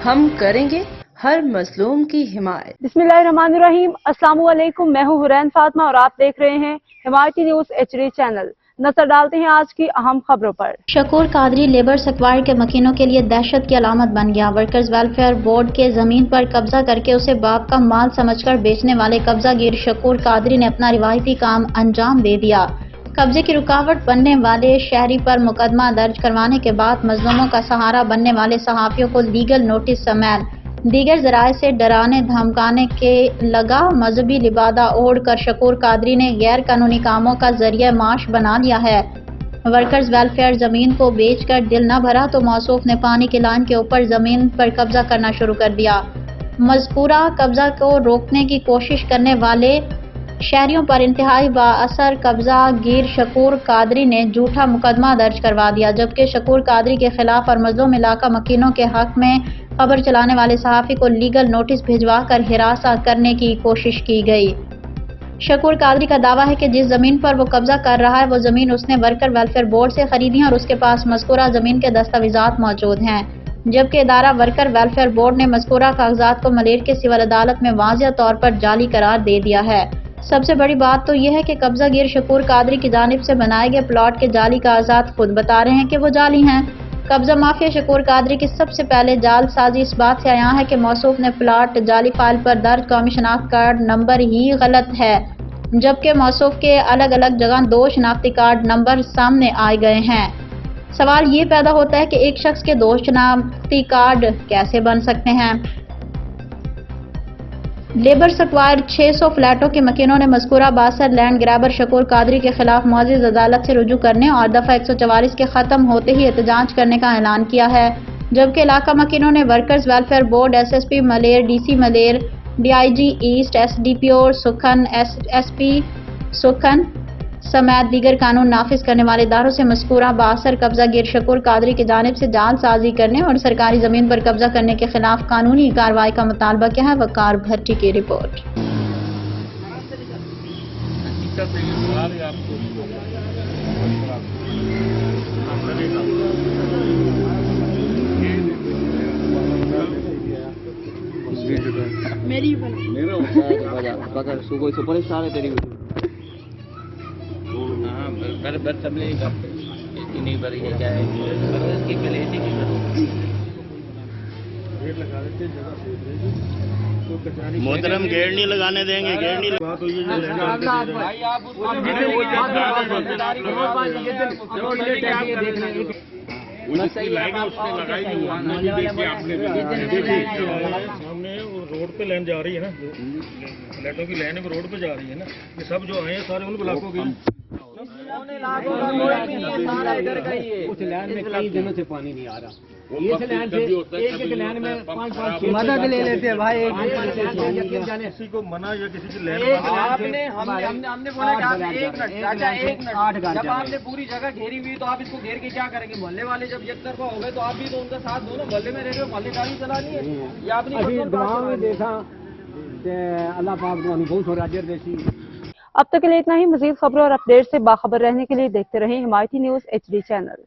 ہم کریں گے ہر مظلوم کی حمایت۔ بسم اللہ الرحمن الرحیم۔ السلام علیکم، میں ہوں حرین فاطمہ اور آپ دیکھ رہے ہیں حمایتی نیوز HD چینل۔ نظر ڈالتے ہیں آج کی اہم خبروں پر۔ شکور قادری لیبر سکوائر کے مکینوں کے لیے دہشت کی علامت بن گیا۔ ورکرز ویلفیئر بورڈ کے زمین پر قبضہ کر کے اسے باپ کا مال سمجھ کر بیچنے والے قبضہ گیر شکور قادری نے اپنا روایتی کام انجام دے دیا۔ قبضے کی رکاوٹ بننے والے شہری پر مقدمہ درج کروانے کے بعد مظلوموں کا سہارا بننے والے صحافیوں کو لیگل نوٹس سمیت دیگر ذرائع سے ڈرانے دھمکانے کے لگا۔ مذہبی لبادہ اوڑھ کر شکور قادری نے غیر قانونی کاموں کا ذریعہ معاش بنا لیا ہے۔ ورکرز ویلفیئر زمین کو بیچ کر دل نہ بھرا تو موصوف نے پانی کی لائن کے اوپر زمین پر قبضہ کرنا شروع کر دیا۔ مذکورہ قبضہ کو روکنے کی کوشش کرنے والے شہریوں پر انتہائی بااثر قبضہ گیر شکور قادری نے جھوٹا مقدمہ درج کروا دیا، جبکہ شکور قادری کے خلاف اور مظلوم علاقہ مکینوں کے حق میں خبر چلانے والے صحافی کو لیگل نوٹس بھجوا کر ہراساں کرنے کی کوشش کی گئی۔ شکور قادری کا دعویٰ ہے کہ جس زمین پر وہ قبضہ کر رہا ہے وہ زمین اس نے ورکر ویلفیئر بورڈ سے خریدی ہے اور اس کے پاس مذکورہ زمین کے دستاویزات موجود ہیں، جبکہ ادارہ ورکر ویلفیئر بورڈ نے مذکورہ کاغذات کو ملیر کے سول عدالت میں واضح طور پر جعلی قرار دے دیا ہے۔ سب سے بڑی بات تو یہ ہے کہ قبضہ گیر شکور قادری کی جانب سے بنائے گئے پلاٹ کے جعلی کاغذات خود بتا رہے ہیں کہ وہ جعلی ہیں۔ قبضہ مافیا شکور قادری کی سب سے پہلے جعل سازی اس بات سے عیاں ہے کہ موصوف نے پلاٹ جعلی فائل پر درج قومی شناخت کارڈ نمبر ہی غلط ہے، جبکہ موصوف کے الگ الگ جگہ 2 شناختی کارڈ نمبر سامنے آئے گئے ہیں۔ سوال یہ پیدا ہوتا ہے کہ ایک شخص کے 2 شناختی کارڈ کیسے بن سکتے ہیں؟ لیبر سکوائر 600 فلیٹوں کے مکینوں نے مذکورہ باثر لینڈ گریبر شکور قادری کے خلاف معزز عدالت سے رجوع کرنے اور دفعہ 144 کے ختم ہوتے ہی احتجاج کرنے کا اعلان کیا ہے، جبکہ علاقہ مکینوں نے workers welfare board, SSP Malir, DC Malir, DIG east, SDPO Sukhan, SP Sukhan سمیت دیگر قانون نافذ کرنے والے اداروں سے مذکورہ باثر قبضہ گیر شکور قادری کی جانب سے جعل سازی کرنے اور سرکاری زمین پر قبضہ کرنے کے خلاف قانونی کارروائی کا مطالبہ کیا ہے۔ وقار بھٹی کی رپورٹ۔ محترم گیٹ نہیں لگانے دیں گے، گیٹ نہیں سامنے روڈ پہ لائن جا رہی ہے نا، فلیٹوں کی لائن روڈ پہ جا رہی ہے نا، یہ سب جو آئے ہیں سارے ان علاقوں کے اس لینڈ میں کئی دنوں سے پانی نہیں آ رہا، اس لینڈ سے ایک لینڈ میں 5 مدد لے لیتے ہیں بھائی، کسی کو منع یا کسی کی لینڈ ہم نے بولا کہ آپ ایک منٹ جب آپ نے پوری جگہ گھیری ہوئی تو آپ اس کو گھیر کے کیا کریں گے؟ محلے والے جب یک طرفہ ہو گئے تو آپ بھی تو ان کا ساتھ دو نا، محلے میں رہ رہے ہو، محلے کا بھی چلانی ہے یا اپنی دعا میں دیکھا اللہ پاک کو بہت سارے اجر دیسی۔ اب تک کے لیے اتنا ہی۔ مزید خبروں اور اپڈیٹ سے باخبر رہنے کے لیے دیکھتے رہیں حمایتی نیوز HD چینل۔